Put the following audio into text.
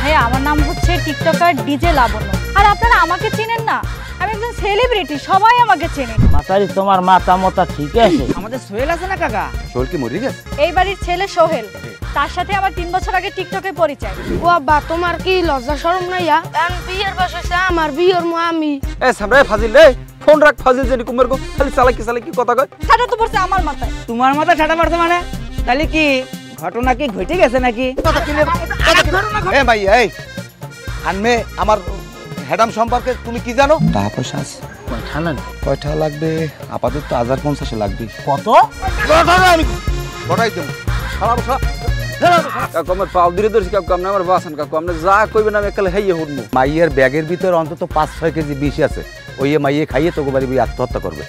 ভাইয়া আমার নাম হচ্ছে টিকটকার ডিজে লাবণ্য। আর আপনারা আমাকে চেনেন না? আমি একজন সেলিব্রিটি, সবাই আমাকে চেনে। মাতারি তোমার মাথা মতা ঠিক আছে? আমাদের সোহেল আছে না কাকা? সোহেল কি মরে গেছে? এই বাড়ির ছেলে সোহেল, তার সাথে আমার 3 বছর আগে টিকটকে পরিচয়। ও আব্বা তোমার কি লজ্জা শরম নাই? কারণ বিয়ের বয়স হয়েছে আমার, বিয়ের মা আমি। এ সামনে ফাজিল রে, ফোন রাখ। ফাজিল জানি কুমার গো, খালি চালাকি কথা কয়। ছাটা তো পড়ছে আমার মাথায়। তোমার মাথা ঠাটা পড়ছে মানে? তাহলে কি ঘটনা কি ঘটে গেছে নাকি? এ ভাই এই আনমে আমার হেডাম সম্পর্কে তুমি কি জানো? টাকা পয়সা আছে কয়টা লাগবে? আপাতত 1050 লাগবে। কত? আমি বড়াই দেব। খারাপ খারাপ কাকু আমার পাও ধীরে ধরে কাকু আপনি আমার বাসন কাকু আপনি যা কইবেন আমি একালে হাইয়ে হুড়মু। মাইয়ের ব্যাগের ভিতর অন্তত 5-6 কেজি বিষ আছে, ওই মাইয়ে খাইয়ে তোকে বাড়ি আত্মহত্যা করবে।